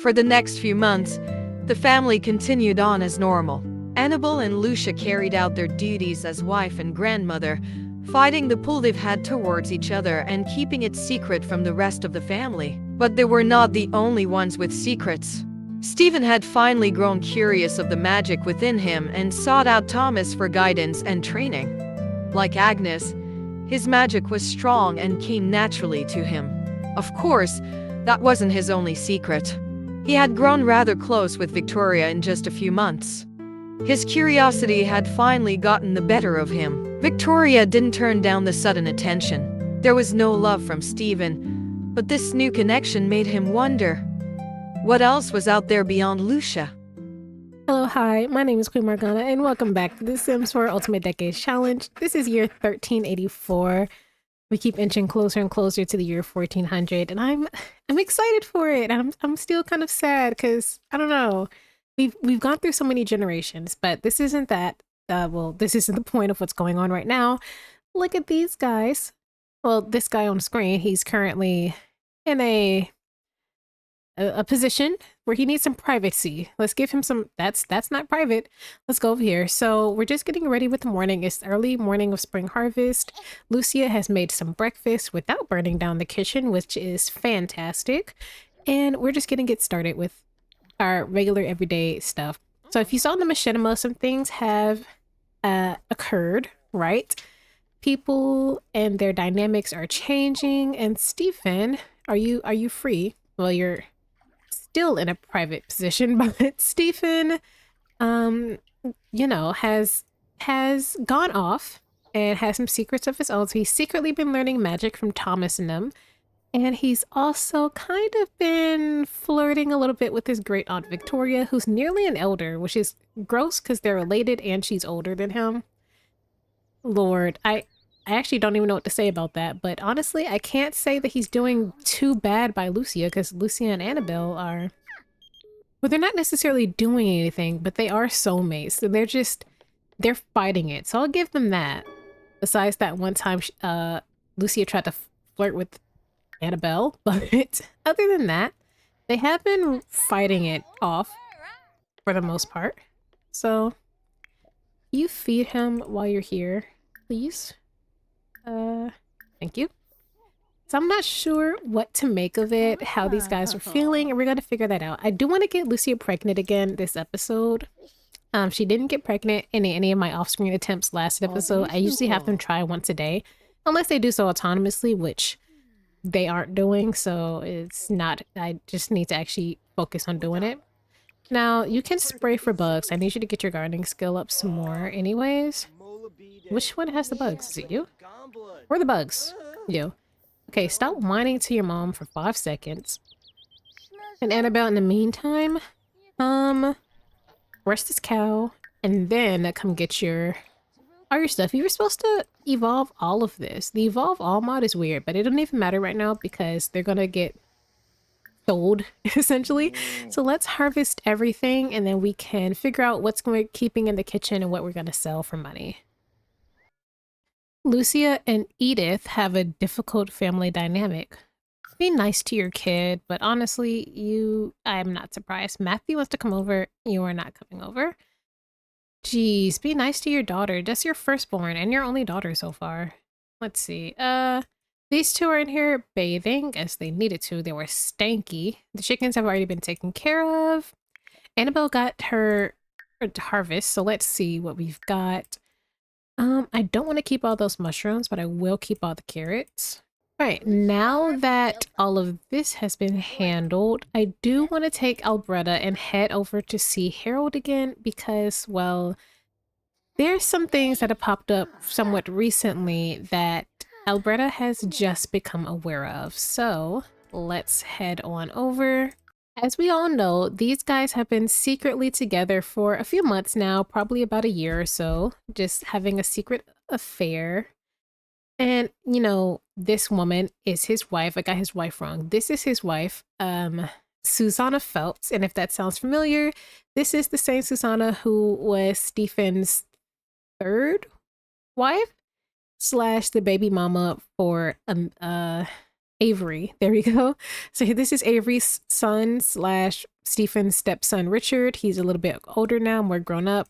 For the next few months, the family continued on as normal. Annabelle and Lucia carried out their duties as wife and grandmother, fighting the pull they've had towards each other and keeping it secret from the rest of the family. But they were not the only ones with secrets. Stephen had finally grown curious of the magic within him and sought out Thomas for guidance and training. Like Agnes, his magic was strong and came naturally to him. Of course, that wasn't his only secret. He had grown rather close with Victoria in just a few months. His curiosity had finally gotten the better of him. Victoria didn't turn down the sudden attention. There was no love from Stephen, but this new connection made him wonder what else was out there beyond Lucia. Hello, hi, my name is MomoMorgana, and welcome back to the Sims 4 Ultimate Decades Challenge. This is year 1384. We keep inching closer and closer to the year 1400, and I'm excited for it. I'm still kind of sad because I don't know. We've gone through so many generations, but this isn't that. This isn't the point of what's going on right now. Look at these guys. Well, this guy on screen, he's currently in a position where he needs some privacy. Let's give him some. That's not private. Let's go over here. So we're just getting ready with the morning. It's the early morning of spring harvest. Lucia has made some breakfast without burning down the kitchen, which is fantastic. And we're just gonna get started with our regular everyday stuff. So if you saw in the machinima, some things have occurred, right? People and their dynamics are changing. And Stephen, are you free? Well, you're still in a private position, but Stephen, has gone off and has some secrets of his own. So he's secretly been learning magic from Thomas and them. And he's also kind of been flirting a little bit with his great aunt Victoria, who's nearly an elder, which is gross because they're related and she's older than him. Lord, I actually don't even know what to say about that, but honestly, I can't say that he's doing too bad by Lucia because Lucia and Annabelle are, well, they're not necessarily doing anything, but they are soulmates. So they're fighting it. So I'll give them that. Besides that one time, Lucia tried to flirt with Annabelle, but other than that, they have been fighting it off for the most part. So you feed him while you're here, please. Thank you. So I'm not sure what to make of it, how these guys are feeling, and we're gonna figure that out. I do want to get Lucia pregnant again this episode. She didn't get pregnant in any of my off-screen attempts last episode. I usually have them try once a day, unless they do so autonomously, which they aren't doing, so it's not, I just need to actually focus on doing it. Now, you can spray for bugs. I need you to get your gardening skill up some more anyways. Which one has the bugs? Is it you? Or the bugs? You. Okay, stop whining to your mom for 5 seconds. And Annabelle, in the meantime, rest this cow, and then come get all your stuff. You were supposed to evolve all of this. The evolve all mod is weird, but it don't even matter right now because they're gonna get sold essentially. So let's harvest everything and then we can figure out what's going keeping in the kitchen and what we're gonna sell for money. Lucia and Edith have a difficult family dynamic. Be nice to your kid, but honestly, I'm not surprised. Matthew wants to come over. You are not coming over. Jeez, be nice to your daughter. That's your firstborn and your only daughter so far. Let's see. These two are in here bathing as they needed to. They were stanky. The chickens have already been taken care of. Annabelle got her harvest, so let's see what we've got. I don't want to keep all those mushrooms, but I will keep all the carrots. All right, now that all of this has been handled, I do want to take Alberta and head over to see Harold again because, well, there's some things that have popped up somewhat recently that Alberta has just become aware of. So let's head on over. As we all know, these guys have been secretly together for a few months now, probably about a year or so, just having a secret affair. And, you know, this woman is his wife. I got his wife wrong. This is his wife, Susanna Phelps. And if that sounds familiar, this is the same Susanna who was Stephen's third wife / the baby mama for Avery. There we go. So this is Avery's son slash Stephen's stepson, Richard. He's a little bit older now, more grown up.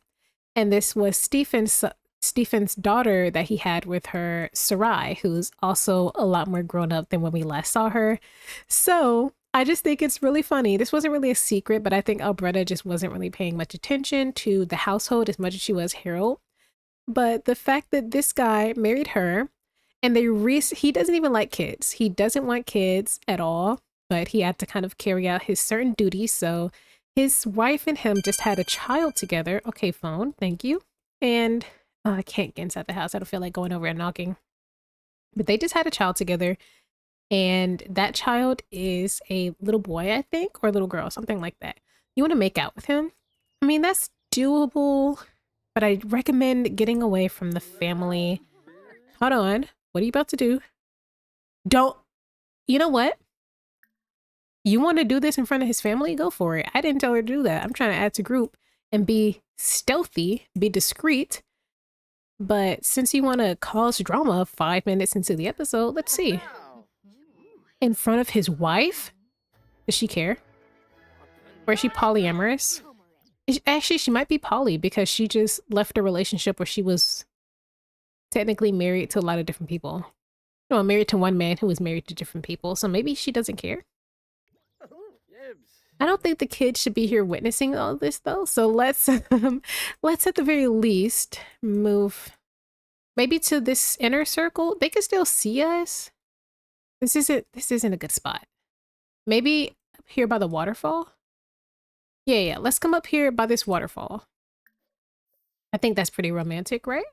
And this was Stephen's daughter that he had with her, Sarai, who's also a lot more grown up than when we last saw her. So I just think it's really funny. This wasn't really a secret, but I think Alberta just wasn't really paying much attention to the household as much as she was Harold. But the fact that this guy married her and he doesn't even like kids. He doesn't want kids at all, but he had to kind of carry out his certain duties. So his wife and him just had a child together. Okay, phone, thank you. And I can't get inside the house. I don't feel like going over and knocking. But they just had a child together. And that child is a little boy, I think, or a little girl, something like that. You want to make out with him? I mean, that's doable, but I recommend getting away from the family. Hold on. What are you about to do? Don't. You know what? You want to do this in front of his family? Go for it. I didn't tell her to do that. I'm trying to add to group and be stealthy, be discreet. But since you want to cause drama 5 minutes into the episode, let's see. In front of his wife? Does she care? Or is she polyamorous? Actually, she might be poly because she just left a relationship where she was technically married to a lot of different people. No, married to one man who was married to different people. So maybe she doesn't care. I don't think the kids should be here witnessing all this though. So let's at the very least move maybe to this inner circle. They can still see us. This isn't a good spot. Maybe up here by the waterfall. Yeah. Let's come up here by this waterfall. I think that's pretty romantic, right?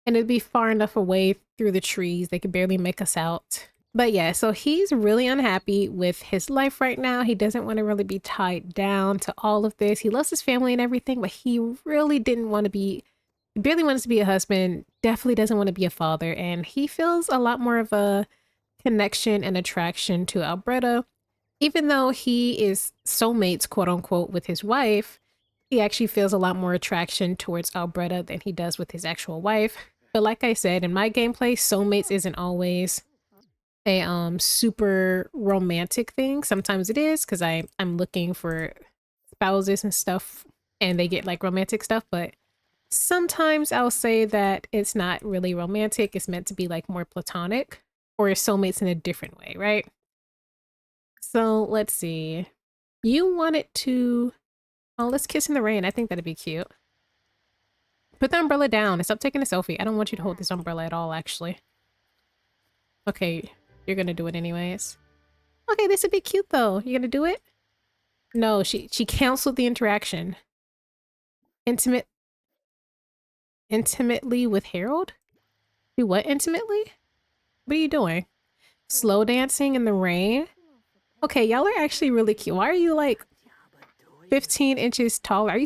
And it'd be far enough away through the trees. They could barely make us out. But yeah, so he's really unhappy with his life right now. He doesn't want to really be tied down to all of this. He loves his family and everything, but he really didn't want to be, he barely wants to be a husband, definitely doesn't want to be a father. And he feels a lot more of a connection and attraction to Alberta. Even though he is soulmates, quote unquote, with his wife, he actually feels a lot more attraction towards Alberta than he does with his actual wife. But like I said, in my gameplay, soulmates isn't always a super romantic thing. Sometimes it is because I'm looking for spouses and stuff and they get like romantic stuff, but sometimes I'll say that it's not really romantic. It's meant to be like more platonic or soulmates in a different way, right? So let's see. You want it to, oh, let's kiss in the rain. I think that'd be cute. Put the umbrella down and stop taking a selfie. I don't want you to hold this umbrella at all, actually. Okay, you're gonna do it anyways. Okay, this would be cute though. You gonna do it? No, she canceled the interaction. Intimately with Harold? Do what intimately? What are you doing? Slow dancing in the rain? Okay, y'all are actually really cute. Why are you like 15 inches taller?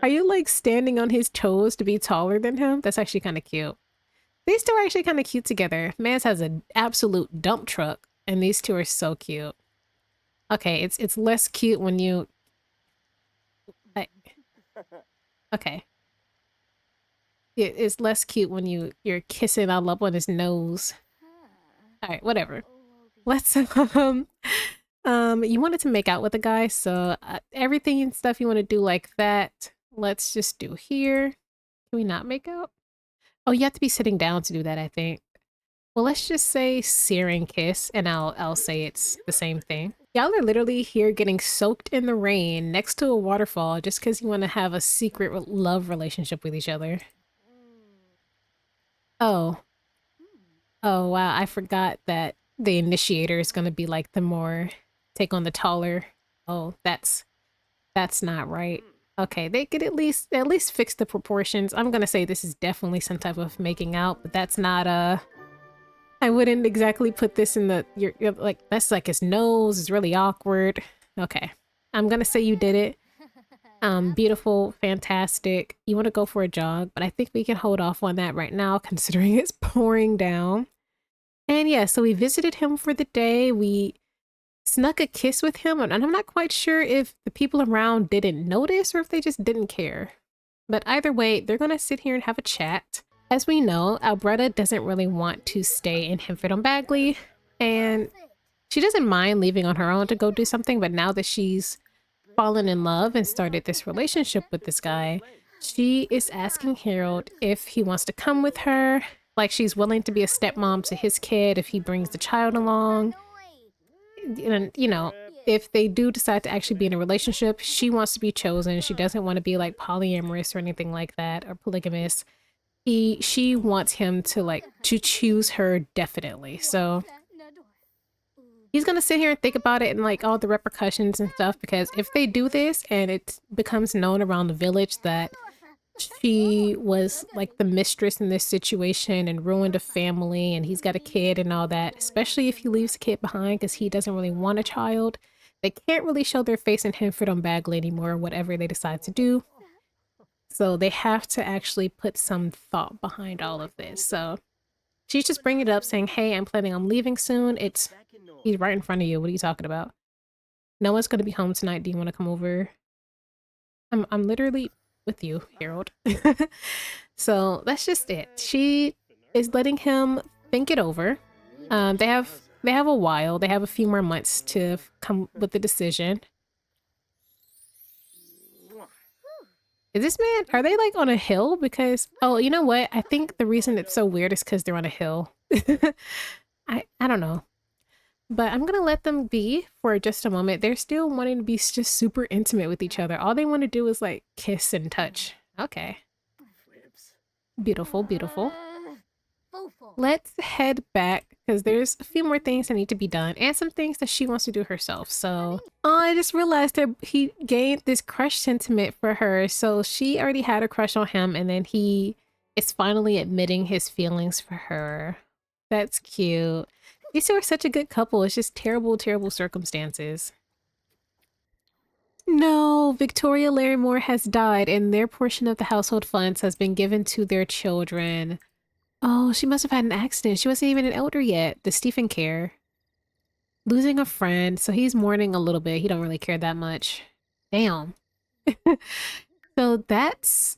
Are you like standing on his toes to be taller than him? That's actually kind of cute. These two are actually kind of cute together. Mans has an absolute dump truck, and these two are so cute. Okay, it's less cute when you... okay. It's less cute when you're kissing all up on his nose. Alright, whatever. Let's, you wanted to make out with a guy, so everything and stuff you want to do like that, let's just do here. Can we not make out? Oh, you have to be sitting down to do that, I think. Well, let's just say searing kiss, and I'll say it's the same thing. Y'all are literally here getting soaked in the rain next to a waterfall just because you want to have a secret love relationship with each other. Oh. Oh, wow. I forgot that the initiator is going to be like the more take on the taller. Oh, that's not right. Okay, they could at least fix the proportions. I'm going to say this is definitely some type of making out, but that's not I wouldn't exactly put this in the you're like that's like his nose is really awkward. Okay. I'm going to say you did it. Beautiful, fantastic. You want to go for a jog, but I think we can hold off on that right now considering it's pouring down. And yeah, so we visited him for the day. We snuck a kiss with him, and I'm not quite sure if the people around didn't notice or if they just didn't care. But either way, they're gonna sit here and have a chat. As we know, Alberta doesn't really want to stay in Hempford on Bagley. And she doesn't mind leaving on her own to go do something, but now that she's fallen in love and started this relationship with this guy, she is asking Harold if he wants to come with her. Like, she's willing to be a stepmom to his kid if he brings the child along. And, you know, if they do decide to actually be in a relationship, she wants to be chosen. She doesn't want to be like polyamorous or anything like that, or polygamous. She wants him to like to choose her definitely. So he's gonna sit here and think about it and like all the repercussions and stuff, because if they do this and it becomes known around the village that she was like the mistress in this situation and ruined a family and he's got a kid and all that, especially if he leaves the kid behind because he doesn't really want a child, they can't really show their face in Henford on Bagley anymore, whatever they decide to do. So they have to actually put some thought behind all of this. So she's just bringing it up saying, hey, I'm planning on leaving soon. He's right in front of you. What are you talking about? No one's going to be home tonight. Do you want to come over? I'm literally with you, Harold. So that's just it. She is letting him think it over. They have a while. They have a few more months to come with the decision. Is this man, are they like on a hill? Because, oh, you know what? I think the reason it's so weird is because they're on a hill. I don't know. But I'm gonna let them be for just a moment. They're still wanting to be just super intimate with each other. All they want to do is like kiss and touch. Okay. Beautiful, beautiful. Let's head back because there's a few more things that need to be done and some things that she wants to do herself. So, oh, I just realized that he gained this crush sentiment for her. So she already had a crush on him, and then he is finally admitting his feelings for her. That's cute. These two are such a good couple. It's just terrible, terrible circumstances. No, Victoria Larrymore has died and their portion of the household funds has been given to their children. Oh, she must have had an accident. She wasn't even an elder yet. Does Stephen care? Losing a friend, so he's mourning a little bit. He don't really care that much. Damn. So that's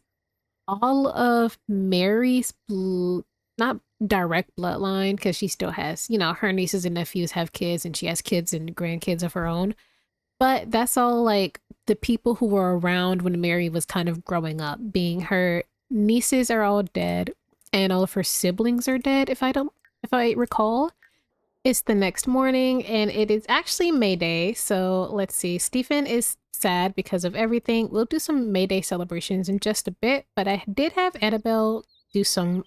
all of Mary's not direct bloodline, because she still has, you know, her nieces and nephews have kids and she has kids and grandkids of her own. But that's all like the people who were around when Mary was kind of growing up, being her nieces are all dead and all of her siblings are dead, if I recall. It's the next morning and it is actually May Day. So let's see. Stephen is sad because of everything. We'll do some May Day celebrations in just a bit, but I did have Annabelle do some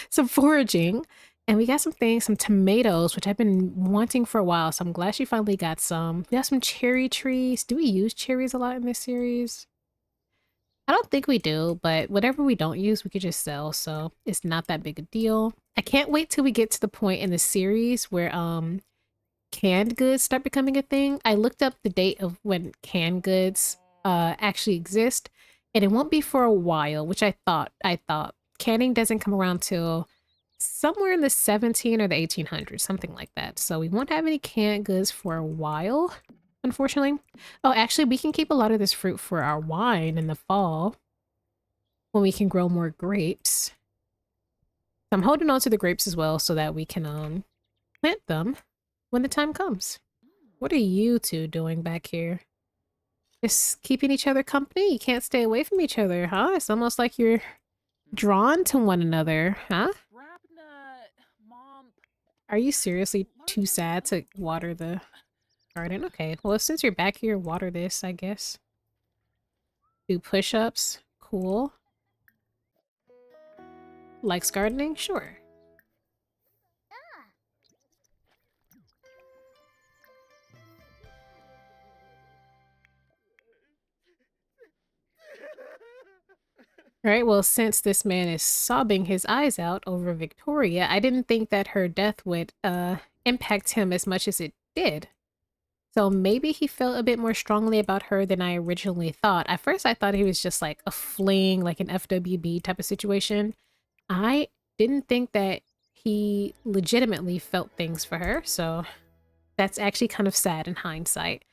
some foraging, and we got some things, some tomatoes, which I've been wanting for a while. So I'm glad she finally got some. We got some cherry trees. Do we use cherries a lot in this series? I don't think we do, but whatever we don't use, we could just sell. So it's not that big a deal. I can't wait till we get to the point in the series where canned goods start becoming a thing. I looked up the date of when canned goods actually exist, and it won't be for a while, which I thought. Canning doesn't come around till somewhere in the 17 or the 1800s, something like that. So we won't have any canned goods for a while, unfortunately. Oh, actually, we can keep a lot of this fruit for our wine in the fall when we can grow more grapes. I'm holding on to the grapes as well so that we can plant them when the time comes. What are you two doing back here? Just keeping each other company? You can't stay away from each other, huh? It's almost like you're drawn to one another, huh? Are you seriously too sad to water the garden? Okay, well, since you're back here, water this, I guess. Do push-ups. Cool. Likes gardening? Sure. All right, well, since this man is sobbing his eyes out over Victoria, I didn't think that her death would impact him as much as it did. So maybe he felt a bit more strongly about her than I originally thought. At first, I thought he was just like a fling, like an FWB type of situation. I didn't think that he legitimately felt things for her, so that's actually kind of sad in hindsight.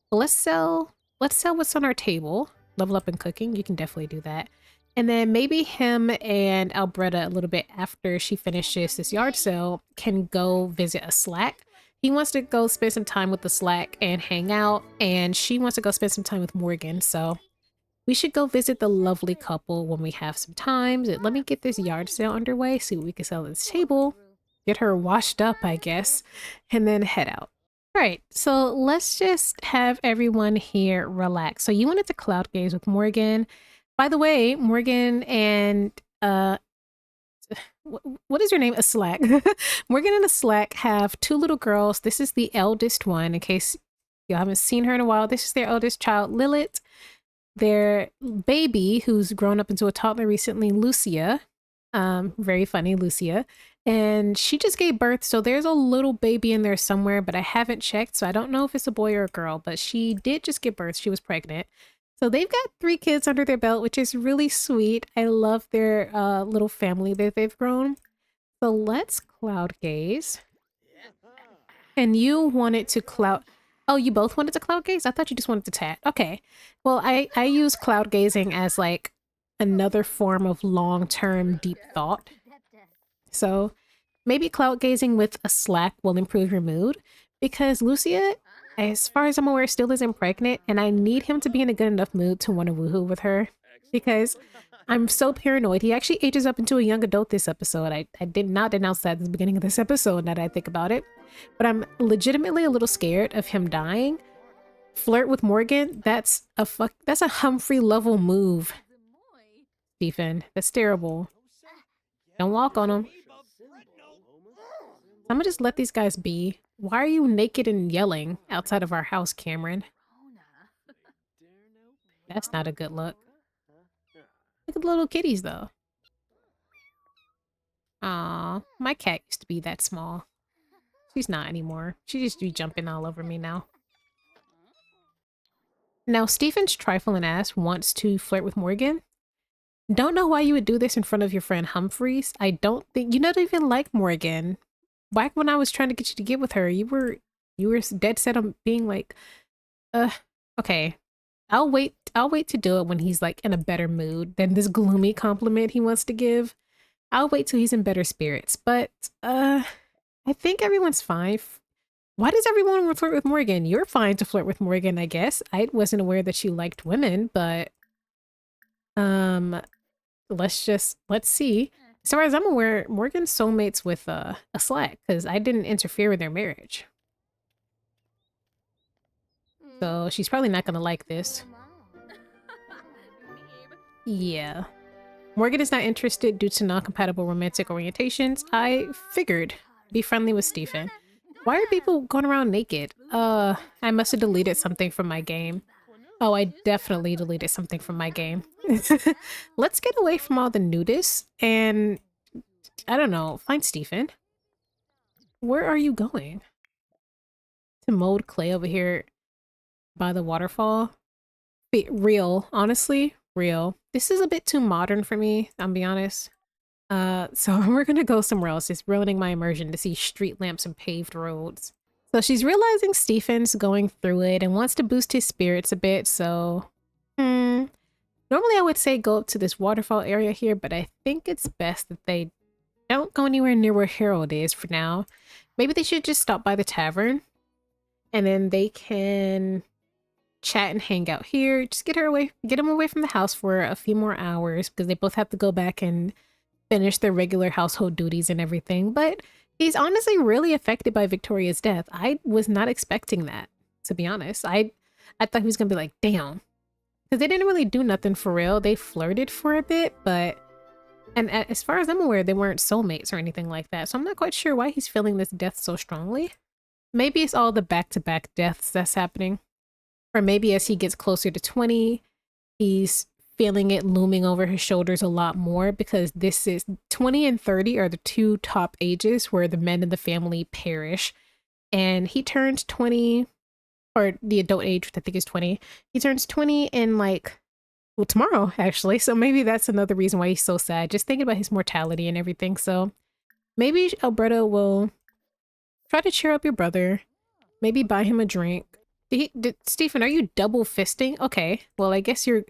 But let's sell what's on our table. Level up in cooking, you can definitely do that. And then maybe him and Alberta, a little bit after she finishes this yard sale, can go visit a slack. He wants to go spend some time with the slack and hang out, and she wants to go spend some time with Morgan. So we should go visit the lovely couple when we have some time. Let me get this yard sale underway, see what we can sell at this table, get her washed up, I guess, and then head out. All right, so let's just have everyone here relax. So you wanted to cloud gaze with Morgan. By the way, Morgan and what is your name? A Slack. Morgan and a Slack have two little girls. This is the eldest one. In case you haven't seen her in a while, this is their eldest child, Lilith. Their baby, who's grown up into a toddler recently, Lucia. Very funny, Lucia. And she just gave birth, so there's a little baby in there somewhere, but I haven't checked, so I don't know if it's a boy or a girl, but she did just give birth. She was pregnant. So they've got 3 kids under their belt, which is really sweet. I love their little family that they've grown. So let's cloud gaze. And you wanted to cloud... Oh, you both wanted to cloud gaze? I thought you just wanted to tat. Okay. Well, I use cloud gazing as like another form of long-term deep thought. So maybe cloud gazing with a slack will improve your mood because Lucia, as far as I'm aware, still isn't pregnant, and I need him to be in a good enough mood to want to woohoo with her because I'm so paranoid. He actually ages up into a young adult this episode. I did not announce that at the beginning of this episode, now that I think about it. But I'm legitimately a little scared of him dying. Flirt with Morgan, that's a Humphrey level move. Stephen, that's terrible. Don't walk on him. I'm gonna just let these guys be. Why are you naked and yelling outside of our house, Cameron? That's not a good look. Look at the little kitties, though. Aw, my cat used to be that small. She's not anymore. She just be jumping all over me now. Now, Stephen's trifling ass wants to flirt with Morgan. Don't know why you would do this in front of your friend Humphreys. I don't think you don't even like Morgan. Back when I was trying to get you to get with her, you were dead set on being like, okay. I'll wait to do it when he's like in a better mood than this gloomy compliment he wants to give. I'll wait till he's in better spirits. But I think everyone's fine. Why does everyone want to flirt with Morgan? You're fine to flirt with Morgan, I guess. I wasn't aware that she liked women, but let's see. As far as I'm aware, Morgan's soulmates with a Slack, because I didn't interfere with their marriage. So she's probably not gonna like this. Yeah. Morgan is not interested due to non-compatible romantic orientations. I figured. Be friendly with Stephen. Why are people going around naked? I must have deleted something from my game. Oh, I definitely deleted something from my game. Let's get away from all the nudists and, I don't know, find Stephen. Where are you going? To mold clay over here by the waterfall? Real, honestly, real. This is a bit too modern for me, I'll be honest. So we're gonna go somewhere else. It's ruining my immersion to see street lamps and paved roads. So she's realizing Stephen's going through it and wants to boost his spirits a bit, so... Normally I would say go up to this waterfall area here, but I think it's best that they don't go anywhere near where Harold is for now. Maybe they should just stop by the tavern, and then they can chat and hang out here. Just get him away from the house for a few more hours, because they both have to go back and finish their regular household duties and everything. But he's honestly really affected by Victoria's death. I was not expecting that, to be honest. I thought he was gonna be like, damn. Because they didn't really do nothing for real. They flirted for a bit, but... And as far as I'm aware, they weren't soulmates or anything like that. So I'm not quite sure why he's feeling this death so strongly. Maybe it's all the back-to-back deaths that's happening. Or maybe as he gets closer to 20, he's feeling it looming over his shoulders a lot more, because this is 20 and 30 are the 2 top ages where the men in the family perish. And he turned 20, or the adult age, which I think is 20. He turns 20 in like, well, tomorrow actually. So maybe that's another reason why he's so sad. Just thinking about his mortality and everything. So maybe Alberta will try to cheer up your brother. Maybe buy him a drink. Stephen, are you double fisting? Okay, well, I guess you're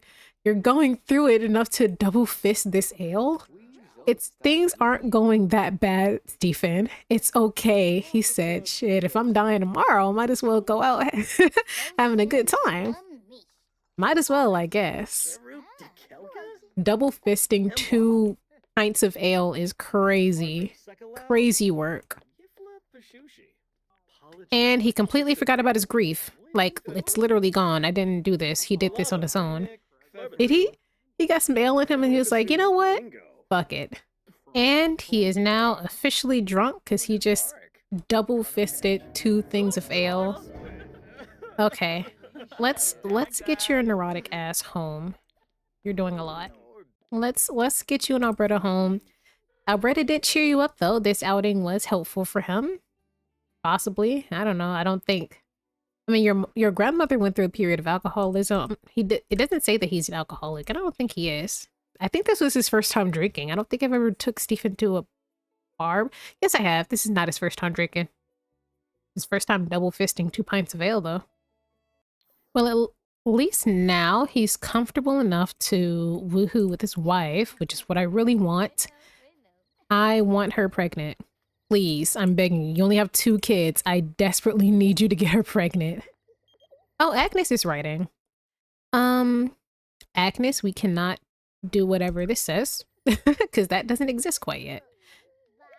You're going through it enough to double fist this ale? It's things aren't going that bad, Stephen. It's okay, he said. Shit, if I'm dying tomorrow, might as well go out having a good time. Might as well, I guess. Double fisting 2 pints of ale is crazy. Crazy work. And he completely forgot about his grief. Like, it's literally gone. I didn't do this. He did this on his own. Did he? He got some ale in him and he was like, you know what? Fuck it. And he is now officially drunk because he just double fisted 2 things of ale. Okay. Let's get your neurotic ass home. You're doing a lot. Let's get you and Alberta home. Alberta did cheer you up though. This outing was helpful for him. Possibly. I don't know. I don't think. I mean, your grandmother went through a period of alcoholism. It doesn't say that he's an alcoholic, and I don't think he is. I think this was his first time drinking. I don't think I've ever took Stephen to a bar. Yes, I have. This is not his first time drinking. His first time double fisting 2 pints of ale, though. Well, at least now he's comfortable enough to woohoo with his wife, which is what I really want. I want her pregnant. Please, I'm begging you. You only have 2 kids. I desperately need you to get her pregnant. Oh, Agnes is writing. Agnes, we cannot do whatever this says because that doesn't exist quite yet.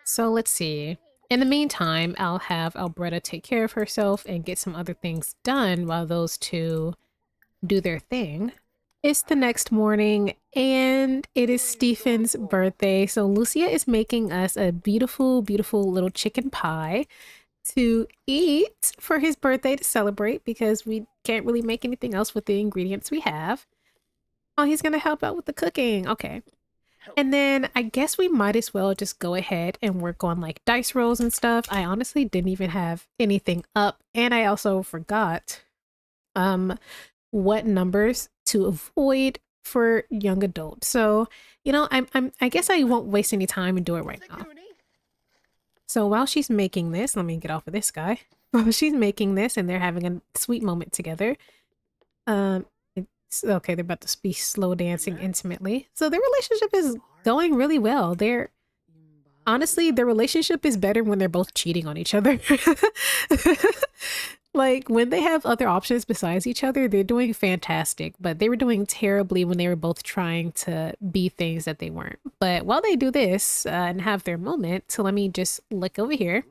So let's see. In the meantime, I'll have Alberta take care of herself and get some other things done while those 2 do their thing. It's the next morning and it is Stephen's birthday. So Lucia is making us a beautiful, beautiful little chicken pie to eat for his birthday to celebrate because we can't really make anything else with the ingredients we have. Oh, he's going to help out with the cooking. Okay. And then I guess we might as well just go ahead and work on like dice rolls and stuff. I honestly didn't even have anything up. And I also forgot what numbers to avoid for young adult. So, you know, I guess I won't waste any time and do it right now. So while she's making this, let me get off of this guy. While she's making this and they're having a sweet moment together. Okay, they're about to be slow dancing intimately. So their relationship is going really well. Honestly, their relationship is better when they're both cheating on each other. Like, when they have other options besides each other, they're doing fantastic. But they were doing terribly when they were both trying to be things that they weren't. But while they do this and have their moment, so let me just look over here.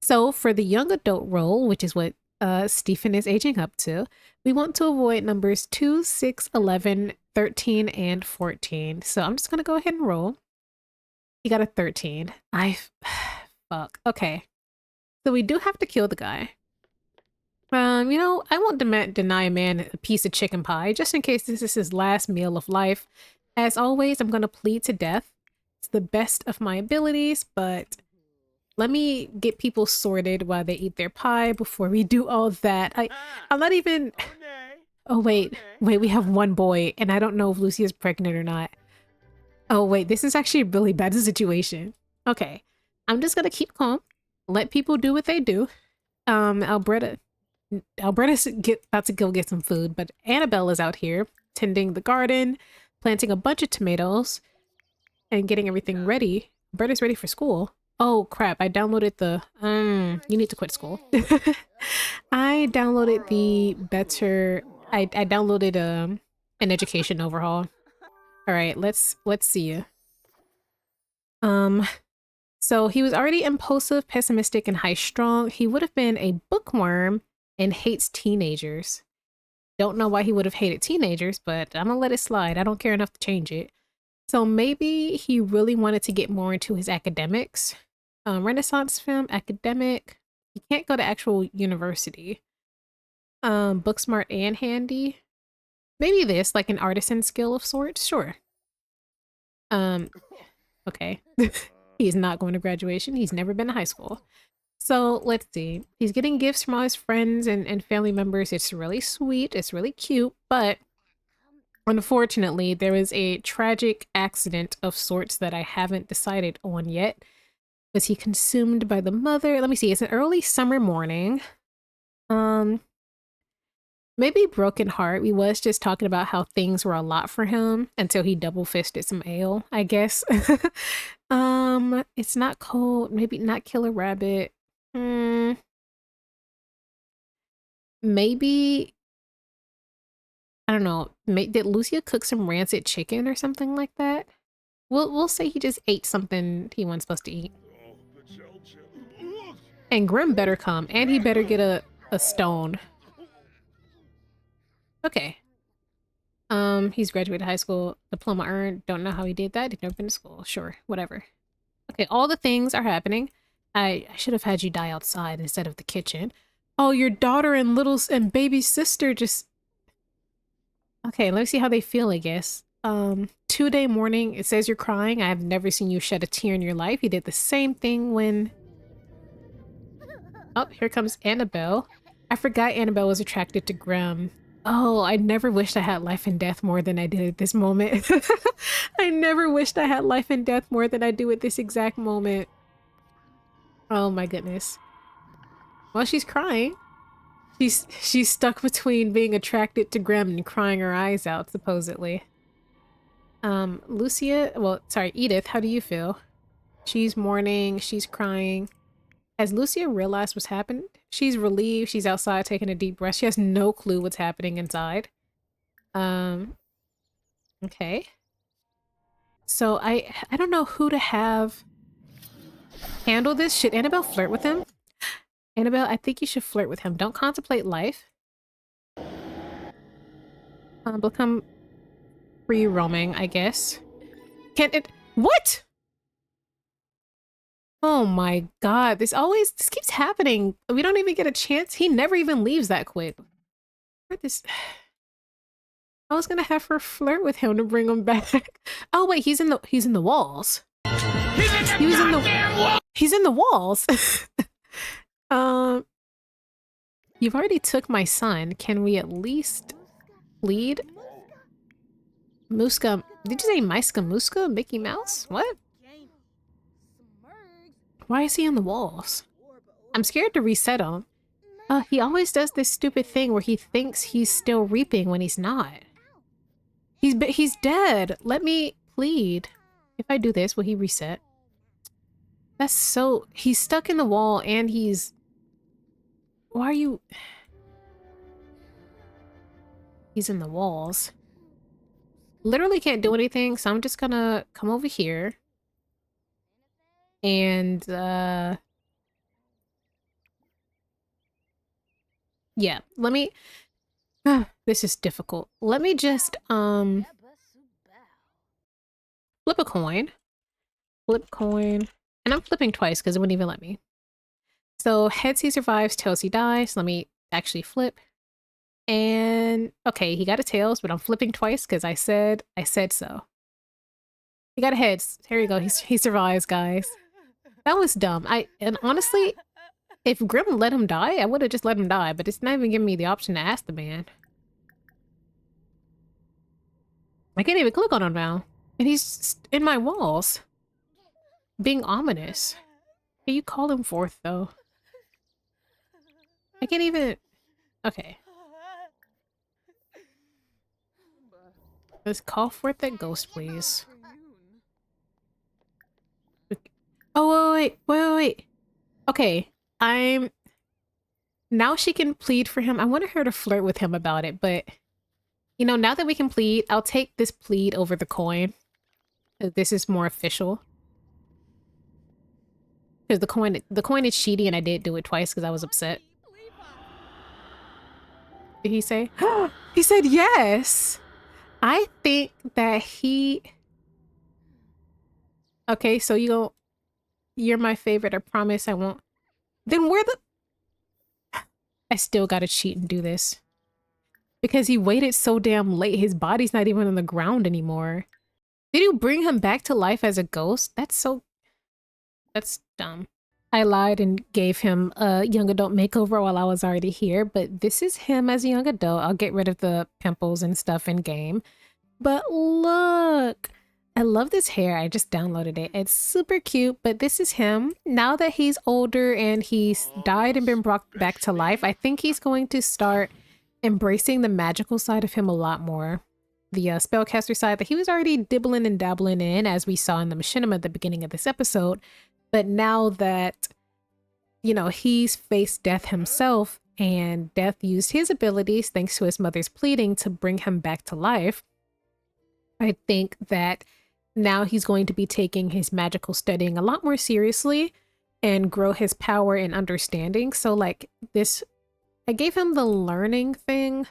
So for the young adult role, which is what Stephen is aging up to, we want to avoid numbers 2, 6, 11, 13, and 14. So I'm just going to go ahead and roll. You got a 13. Fuck. Okay. So we do have to kill the guy. You know, I won't deny a man a piece of chicken pie, just in case this is his last meal of life. As always, I'm going to plead to death. It's the best of my abilities, but let me get people sorted while they eat their pie before we do all that. I'm not even... Oh, wait, we have 1 boy, and I don't know if Lucy is pregnant or not. Oh, wait, this is actually a really bad situation. Okay, I'm just going to keep calm, let people do what they do. Alberta's about to go get some food, but Annabelle is out here tending the garden, planting a bunch of tomatoes, and getting everything ready. Alberta's ready for school. Oh crap, I downloaded the you need to quit school. I downloaded the better I downloaded an education overhaul. All right, let's see you. So he was already impulsive, pessimistic, and high strung. He would have been a bookworm and hates teenagers. Don't know why he would have hated teenagers, but I'm gonna let it slide. I don't care enough to change it. So maybe he really wanted to get more into his academics. Renaissance film, academic. He can't go to actual university. Book smart and handy. Maybe this, like an artisan skill of sorts. Sure. Okay. He's not going to graduation. He's never been to high school. So let's see. He's getting gifts from all his friends and family members. It's really sweet. It's really cute. But unfortunately, there was a tragic accident of sorts that I haven't decided on yet. Was he consumed by the mother? Let me see. It's an early summer morning. Maybe broken heart. We was just talking about how things were a lot for him until he double fisted some ale, I guess. It's not cold. Maybe not kill a rabbit. Maybe I don't know. Did Lucia cook some rancid chicken or something like that? We'll say he just ate something he wasn't supposed to eat. And Grim better come, and he better get a stone. Okay. He's graduated high school, diploma earned. Don't know how he did that. He'd never been to school. Sure, whatever. Okay, all the things are happening. I should have had you die outside instead of the kitchen. Oh, your daughter and and baby sister just... Okay, let's see how they feel, I guess. 2-day mourning. It says you're crying. I have never seen you shed a tear in your life. You did the same thing when... Oh, here comes Annabelle. I forgot Annabelle was attracted to Grim. Oh, I never wished I had life and death more than I did at this moment. I never wished I had life and death more than I do at this exact moment. Oh my goodness. Well, she's crying. She's stuck between being attracted to Grim and crying her eyes out, supposedly. Edith, how do you feel? She's mourning, she's crying. Has Lucia realized what's happened? She's relieved, she's outside taking a deep breath. She has no clue what's happening inside. Okay. So I don't know who to have handle this. Should Annabelle flirt with him? Annabelle, I think you should flirt with him. Don't contemplate life. Become free roaming, I guess. Can it... What? Oh my god, this keeps happening. We don't even get a chance. He never even leaves that quick. I was gonna have her flirt with him to bring him back. Oh wait, he's in the walls. He's in the walls. You've already took my son. Can we at least plead? Muska, did you say Maiska Muska? Mickey Mouse? What? Why is he on the walls? I'm scared to reset him. He always does this stupid thing where he thinks he's still reaping when he's not. He's dead. Let me plead. If I do this, will he reset? That's so... He's stuck in the wall and he's... Why are you... He's in the walls. Literally can't do anything, so I'm just gonna come over here. And, yeah, let me... this is difficult. Let me just, flip a coin. Flip coin. And I'm flipping twice because it wouldn't even let me. So, heads he survives, tails he dies. Let me actually flip. And, okay, he got a tails, but I'm flipping twice because I said so. He got a heads. Here you go. He survives, guys. That was dumb. And honestly, if Grim let him die, I would have just let him die, but it's not even giving me the option to ask the man. I can't even click on him now. And he's in my walls. Being ominous. Can you call him forth, though? I can't even... Okay. Let's call forth that ghost, please. Oh, wait. Okay, now she can plead for him. I wanted her to flirt with him about it, but... You know, now that we can plead, I'll take this plead over the coin. This is more official. Because the coin is cheaty and I did do it twice because I was upset. Did he say? He said yes! I think that he... Okay, so you're my favorite, I promise I won't... Then where the... I still gotta cheat and do this. Because he waited so damn late, his body's not even on the ground anymore. Did you bring him back to life as a ghost? That's dumb. I lied and gave him a young adult makeover while I was already here, but this is him as a young adult. I'll get rid of the pimples and stuff in game. But look! I love this hair. I just downloaded it. It's super cute, but this is him. Now that he's older and he's died and been brought back to life, I think he's going to start embracing the magical side of him a lot more. The spellcaster side that he was already dibbling and dabbling in, as we saw in the machinima at the beginning of this episode. But now that, he's faced death himself, and death used his abilities, thanks to his mother's pleading, to bring him back to life, I think that now he's going to be taking his magical studying a lot more seriously and grow his power and understanding. So like this, I gave him the learning thing.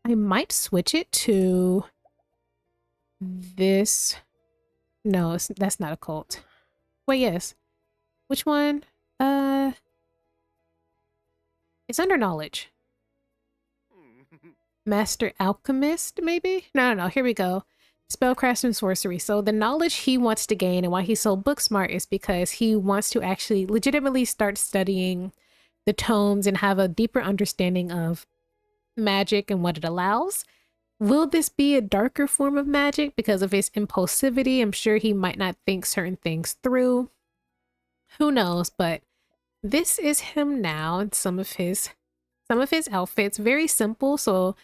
I might switch it to this. No, that's not a cult. Wait, yes. Which one? It's under knowledge. Master Alchemist, maybe? No. Here we go. Spellcraft and sorcery. So the knowledge he wants to gain and why he's so book smart is because he wants to actually legitimately start studying the tomes and have a deeper understanding of magic and what it allows. Will this be a darker form of magic because of his impulsivity? I'm sure he might not think certain things through. Who knows? But this is him now, and some of his outfits very simple. So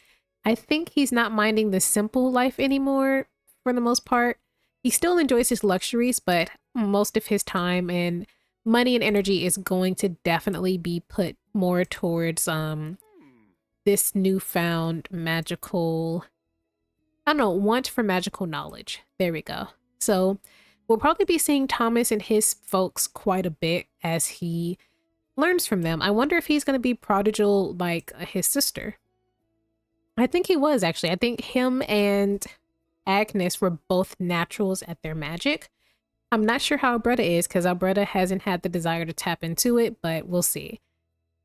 I think he's not minding the simple life anymore for the most part. He still enjoys his luxuries, but most of his time and money and energy is going to definitely be put more towards this newfound magical, want for magical knowledge. There we go. So we'll probably be seeing Thomas and his folks quite a bit as he learns from them. I wonder if he's going to be prodigal like his sister. I think he was, actually. I think him and Agnes were both naturals at their magic. I'm not sure how Alberta is because Alberta hasn't had the desire to tap into it, but we'll see.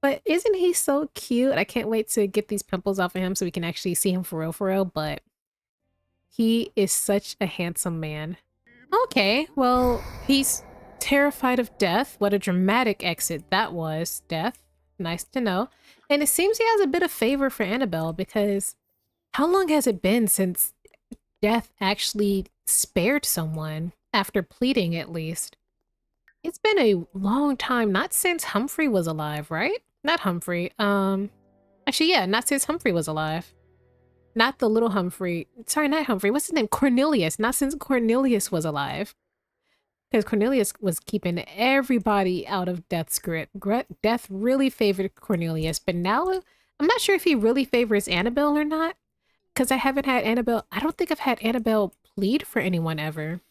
But isn't he so cute? I can't wait to get these pimples off of him so we can actually see him for real, but he is such a handsome man. Okay, well, he's terrified of death. What a dramatic exit that was, Death. Nice to know. And it seems he has a bit of favor for Annabelle because how long has it been since Death actually spared someone, after pleading at least? It's been a long time, not since Humphrey was alive, right? Not Humphrey. Actually, yeah, not since Humphrey was alive. Not the little Humphrey. Sorry, not Humphrey. What's his name? Cornelius. Not since Cornelius was alive. Because Cornelius was keeping everybody out of Death's grip. Death really favored Cornelius, but now I'm not sure if he really favors Annabelle or not. Because I haven't had Annabelle. I don't think I've had Annabelle plead for anyone ever.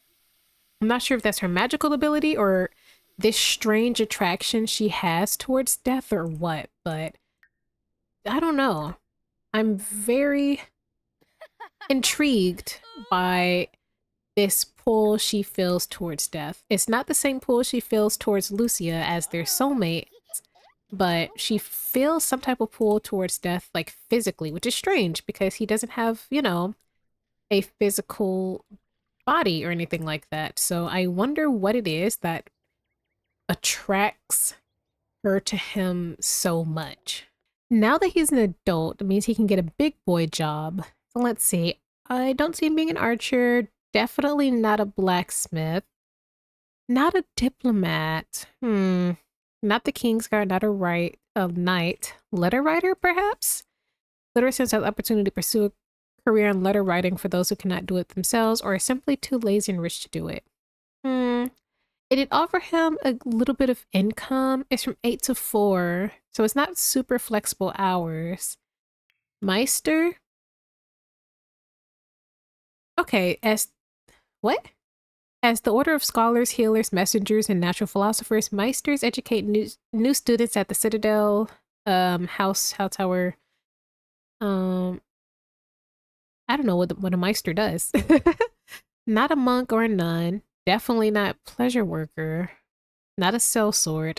I'm not sure if that's her magical ability or this strange attraction she has towards Death or what, but I don't know. I'm very intrigued by this pull she feels towards Death. It's not the same pull she feels towards Lucia as their soulmates, but she feels some type of pull towards Death, like physically, which is strange because he doesn't have, a physical body or anything like that. So I wonder what it is that attracts her to him so much. Now that he's an adult, it means he can get a big boy job. So let's see. I don't see him being an archer. Definitely not a blacksmith. Not a diplomat. Not the Kingsguard, not a knight. Letter writer, perhaps? Literacy has the opportunity to pursue a career in letter writing for those who cannot do it themselves or are simply too lazy and rich to do it. It'd offer him a little bit of income. It's from 8 to 4, so it's not super flexible hours. Meister? Okay, as the Order of Scholars, Healers, Messengers, and Natural Philosophers, Meisters educate new students at the Citadel, House Tower. I don't know what a Meister does. Not a monk or a nun. Definitely not pleasure worker. Not a sellsword.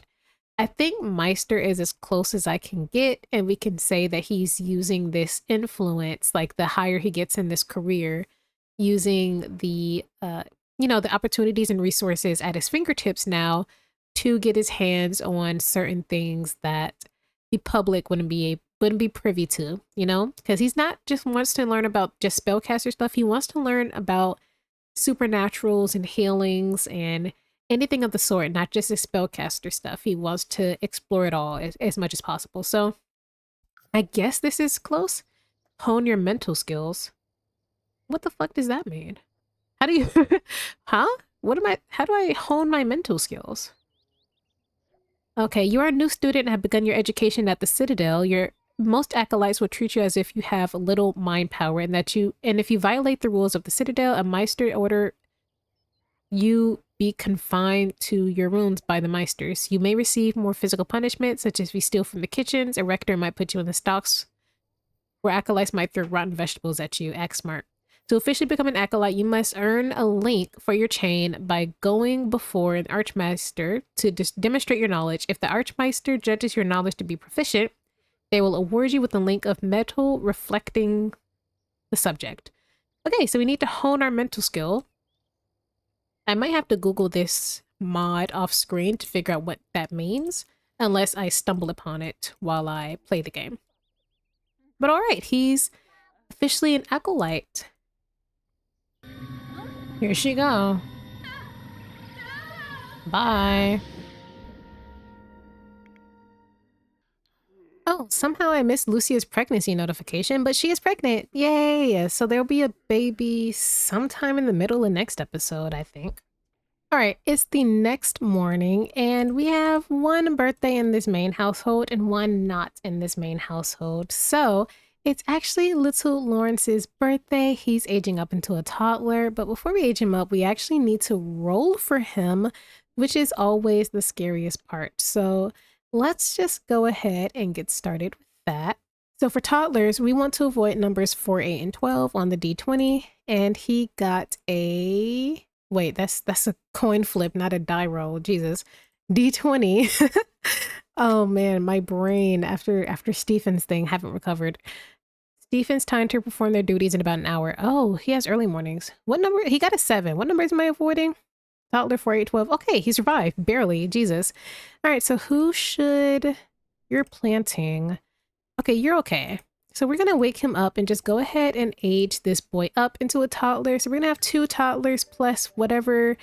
I think Meister is as close as I can get, and we can say that he's using this influence, like the higher he gets in this career, using the the opportunities and resources at his fingertips now to get his hands on certain things that the public wouldn't be privy to, because he's not just wants to learn about just spellcaster stuff. He wants to learn about supernaturals and healings and anything of the sort, not just the spellcaster stuff. He wants to explore it all as much as possible. So I guess this is close. hone your mental skills. What the fuck does that mean? How do you, huh? How do I hone my mental skills? Okay, you are a new student and have begun your education at the Citadel. Your most acolytes will treat you as if you have little mind power and if you violate the rules of the Citadel, a Meister order you be confined to your rooms by the Meisters. You may receive more physical punishment, such as if you steal from the kitchens. A rector might put you in the stocks, or acolytes might throw rotten vegetables at you. Act smart. To officially become an acolyte, you must earn a link for your chain by going before an archmaster to demonstrate your knowledge. If the archmaster judges your knowledge to be proficient, they will award you with a link of metal reflecting the subject. Okay, so we need to hone our mental skill. I might have to Google this mod off screen to figure out what that means, unless I stumble upon it while I play the game. But alright, he's officially an acolyte. Here she go. Bye. Oh, somehow I missed Lucia's pregnancy notification, but she is pregnant. Yay! So there'll be a baby sometime in the middle of next episode, I think. Alright, it's the next morning, and we have one birthday in this main household and one not in this main household. So it's actually little Lawrence's birthday. He's aging up into a toddler, but before we age him up, we actually need to roll for him, which is always the scariest part. So let's just go ahead and get started with that. So for toddlers, we want to avoid numbers 4, 8, and 12 on the D20, and he got a... Wait, that's a coin flip, not a die roll. Jesus. D20. Oh man, my brain after Stephen's thing haven't recovered. Stephen's time to perform their duties in about an hour. Oh, he has early mornings. What number? He got a 7. What numbers am I avoiding? Toddler 4, 8, 12. Okay, he survived. Barely. Jesus. All right, so who should... You're planting. Okay, you're okay. So we're going to wake him up and just go ahead and age this boy up into a toddler. So we're going to have 2 toddlers plus whatever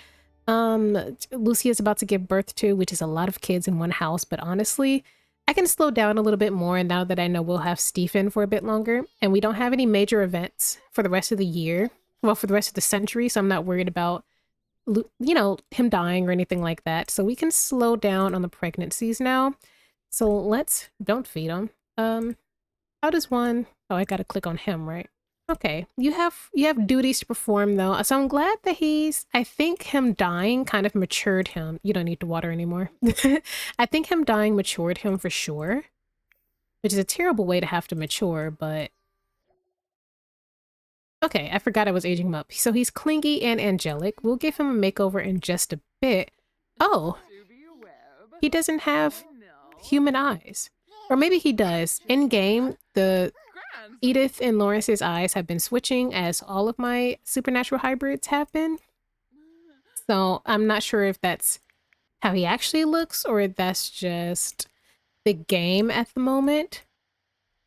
Lucia's about to give birth to, which is a lot of kids in one house. But honestly, I can slow down a little bit more now that I know we'll have Stephen for a bit longer. And we don't have any major events for the rest of the year. Well, for the rest of the century. So I'm not worried about, you know, him dying or anything like that. So we can slow down on the pregnancies now. So let's... Don't feed him. How does one... Oh, I gotta click on him, right? Okay, you have duties to perform though. So I'm glad that I think him dying kind of matured him. You don't need to water anymore. I think him dying matured him for sure, which is a terrible way to have to mature, but... Okay, I forgot I was aging him up. So he's clingy and angelic. We'll give him a makeover in just a bit. Oh, he doesn't have human eyes. Or maybe he does. In game, the Edith and Lawrence's eyes have been switching as all of my supernatural hybrids have been. So I'm not sure if that's how he actually looks or if that's just the game at the moment.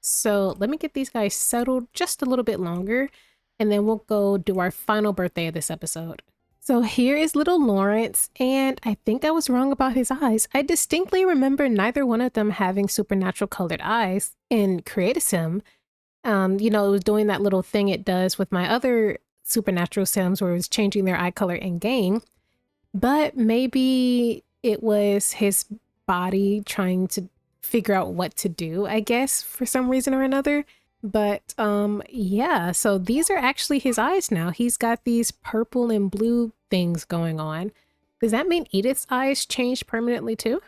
So let me get these guys settled just a little bit longer and then we'll go do our final birthday of this episode. So here is little Lawrence, and I think I was wrong about his eyes. I distinctly remember neither one of them having supernatural colored eyes in Create Sim. You know, it was doing that little thing it does with my other supernatural sims where it was changing their eye color in game. But maybe it was his body trying to figure out what to do, I guess, for some reason or another. But yeah, so these are actually his eyes now. He's got these purple and blue things going on. Does that mean Edith's eyes changed permanently too?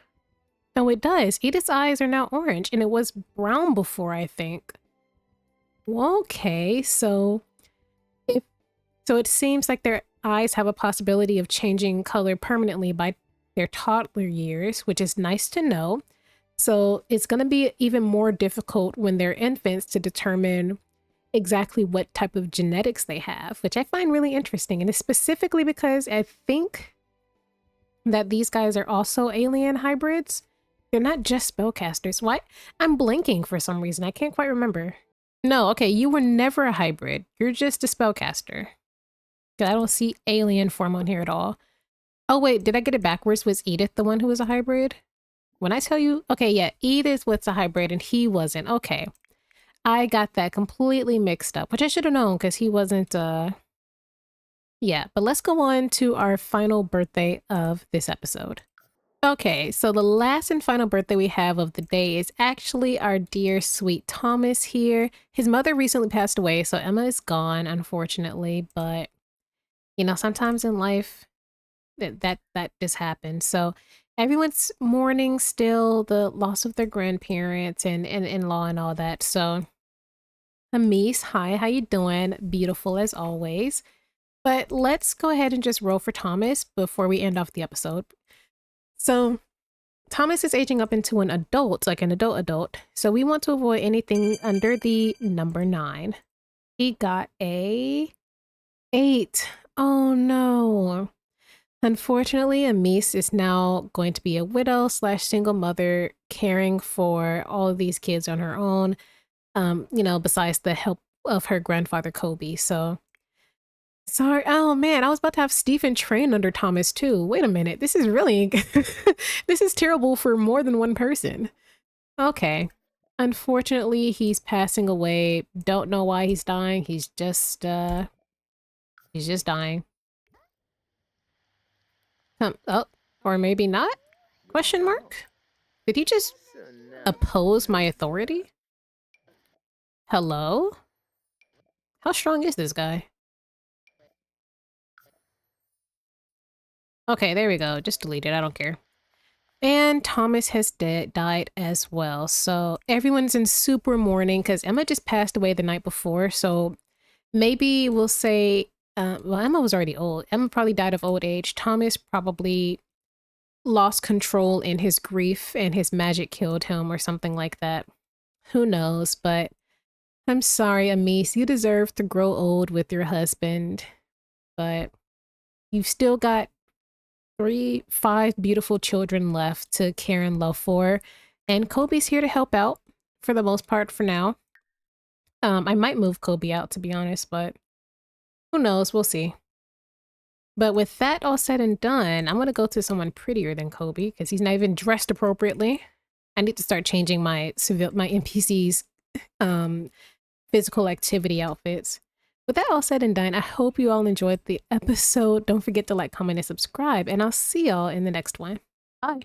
Oh, it does. Edith's eyes are now orange, and it was brown before, I think. Okay, so it seems like their eyes have a possibility of changing color permanently by their toddler years, which is nice to know. So it's going to be even more difficult when they're infants to determine exactly what type of genetics they have, which I find really interesting. And it's specifically because I think that these guys are also alien hybrids. They're not just spellcasters. Why? I'm blinking for some reason. I can't quite remember. No, okay, you were never a hybrid. You're just a spellcaster. I don't see alien form on here at all. Oh wait, did I get it backwards? Was Edith the one who was a hybrid? When I tell you, okay, yeah, Edith was a hybrid and he wasn't. Okay. I got that completely mixed up, which I should have known because he wasn't, yeah. But let's go on to our final birthday of this episode. Okay, so the last and final birthday we have of the day is actually our dear sweet Thomas here. His mother recently passed away, so Emma is gone, unfortunately, but you know, sometimes in life that just happens. So everyone's mourning still the loss of their grandparents and in-law and all that. So Amis, hi, how you doing? Beautiful as always. But let's go ahead and just roll for Thomas before we end off the episode. So Thomas is aging up into an adult, like an adult. So we want to avoid anything under the number 9. He got a 8. Oh no. Unfortunately, Amis is now going to be a widow slash single mother caring for all of these kids on her own, you know, besides the help of her grandfather, Kobe. So sorry. Oh man, I was about to have Stephen train under Thomas too. Wait a minute. This is really, this is terrible for more than one person. Okay. Unfortunately, he's passing away. Don't know why he's dying. He's just dying. Oh, or maybe not? Question mark? Did he just oppose my authority? Hello? How strong is this guy? Okay, there we go. Just delete it. I don't care. And Thomas has died as well. So everyone's in super mourning because Emma just passed away the night before. So maybe we'll say, well, Emma was already old. Emma probably died of old age. Thomas probably lost control in his grief and his magic killed him or something like that. Who knows? But I'm sorry, Amis. You deserve to grow old with your husband. But you've still got 5 beautiful children left to care and love for. And Kobe's here to help out for the most part for now. I might move Kobe out, to be honest, but who knows? We'll see. But with that all said and done, I'm going to go to someone prettier than Kobe because he's not even dressed appropriately. I need to start changing my NPCs physical activity outfits. With that all said and done, I hope you all enjoyed the episode. Don't forget to like, comment, and subscribe, and I'll see y'all in the next one. Bye.